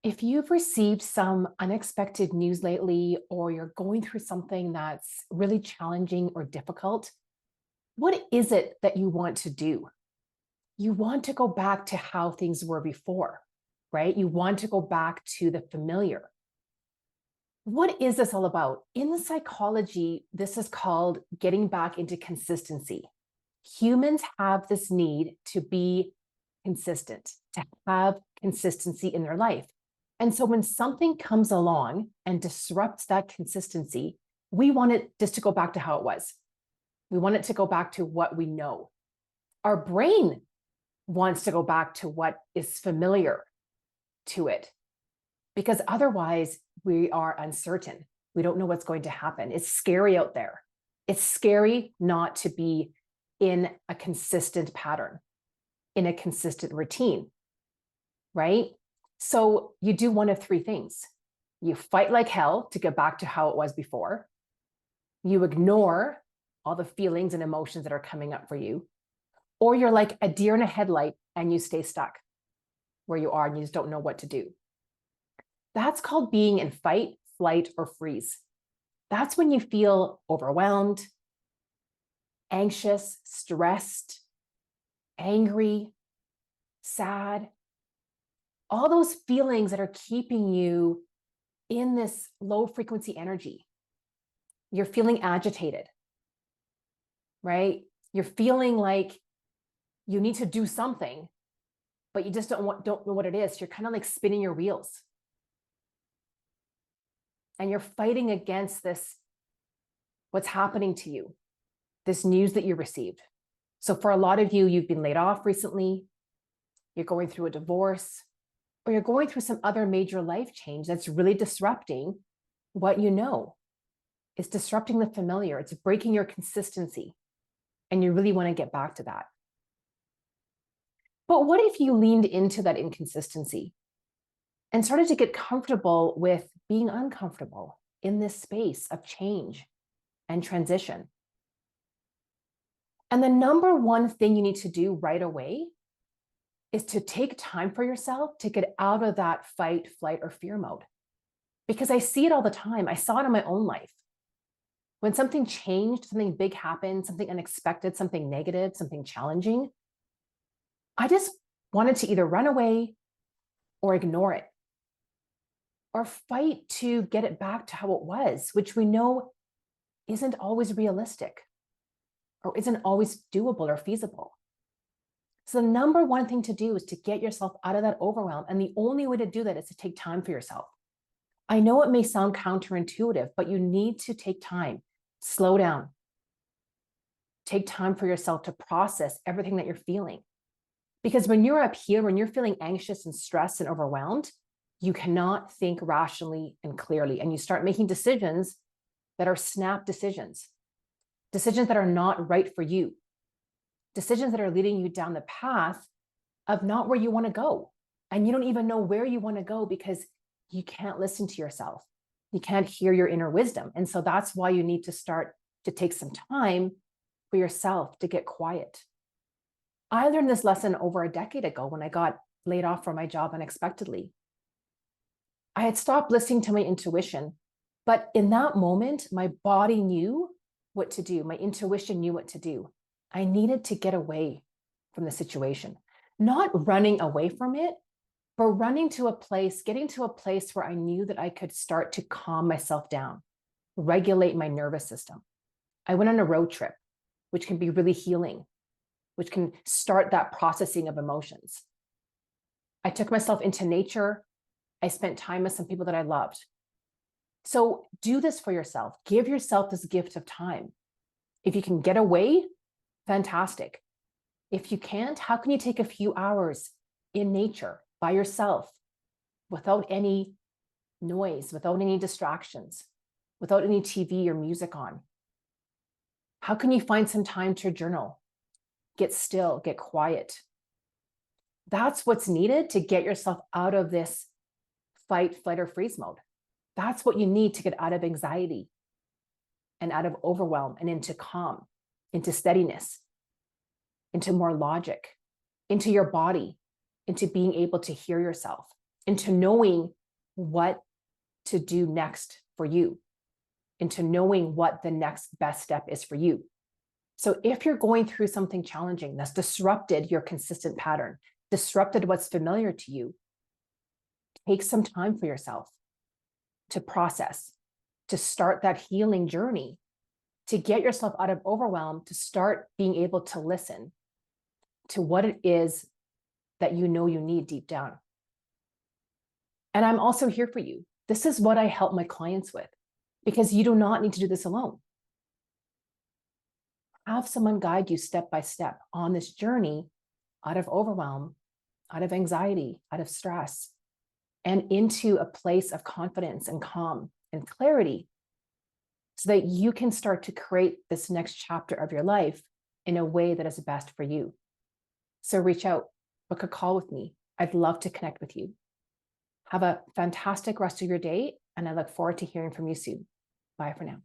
If you've received some unexpected news lately, or you're going through something that's really challenging or difficult, what is it that you want to do? You want to go back to how things were before, right? You want to go back to the familiar. What is this all about? In the psychology, this is called getting back into consistency. Humans have this need to be consistent, to have consistency in their life. And so when something comes along and disrupts that consistency, we want it just to go back to how it was. We want it to go back to what we know. Our brain wants to go back to what is familiar to it, because otherwise we are uncertain. We don't know what's going to happen. It's scary out there. It's scary not to be in a consistent pattern, in a consistent routine, right? So you do one of three things. You fight like hell to get back to how it was before. You ignore all the feelings and emotions that are coming up for you. Or you're like a deer in a headlight and you stay stuck where you are and you just don't know what to do. That's called being in fight, flight, or freeze. That's when you feel overwhelmed, anxious, stressed, angry, sad, all those feelings that are keeping you in this low frequency energy. You're feeling agitated, right? You're feeling like you need to do something, but you just don't know what it is. You're kind of like spinning your wheels. And you're fighting against this, what's happening to you, this news that you received. So for a lot of you, you've been laid off recently, you're going through a divorce, or you're going through some other major life change that's really disrupting what you know. It's disrupting the familiar. It's breaking your consistency. And you really want to get back to that. But what if you leaned into that inconsistency and started to get comfortable with being uncomfortable in this space of change and transition? And the number one thing you need to do right away is to take time for yourself to get out of that fight, flight, or fear mode. Because I see it all the time. I saw it in my own life. When something changed, something big happened, something unexpected, something negative, something challenging, I just wanted to either run away or ignore it, or fight to get it back to how it was, which we know isn't always realistic or isn't always doable or feasible. So the number one thing to do is to get yourself out of that overwhelm. And the only way to do that is to take time for yourself. I know it may sound counterintuitive, but you need to take time, slow down, take time for yourself to process everything that you're feeling. Because when you're up here, when you're feeling anxious and stressed and overwhelmed, you cannot think rationally and clearly. And you start making decisions that are snap decisions, decisions that are not right for you, decisions that are leading you down the path of not where you want to go. And you don't even know where you want to go because you can't listen to yourself. You can't hear your inner wisdom. And so that's why you need to start to take some time for yourself to get quiet. I learned this lesson over a decade ago when I got laid off from my job unexpectedly. I had stopped listening to my intuition, but in that moment, my body knew what to do. My intuition knew what to do. I needed to get away from the situation, not running away from it, but running to a place, getting to a place where I knew that I could start to calm myself down, regulate my nervous system. I went on a road trip, which can be really healing, which can start that processing of emotions. I took myself into nature. I spent time with some people that I loved. So do this for yourself. Give yourself this gift of time. If you can get away, fantastic. If you can't, how can you take a few hours in nature by yourself without any noise, without any distractions, without any TV or music on? How can you find some time to journal? Get still, get quiet. That's what's needed to get yourself out of this fight, flight, or freeze mode. That's what you need to get out of anxiety and out of overwhelm and into calm, into steadiness, into more logic, into your body, into being able to hear yourself. into knowing what to do next for you, into knowing what the next best step is for you. So if you're going through something challenging that's disrupted your consistent pattern, disrupted what's familiar to you, take some time for yourself to process, to start that healing journey, to get yourself out of overwhelm, to start being able to listen to what it is that you know you need deep down. And I'm also here for you. This is what I help my clients with, because you do not need to do this alone. Have someone guide you step by step on this journey out of overwhelm, out of anxiety, out of stress, and into a place of confidence and calm and clarity, so that you can start to create this next chapter of your life in a way that is best for you. So reach out, book a call with me. I'd love to connect with you. Have a fantastic rest of your day, and I look forward to hearing from you soon. Bye for now.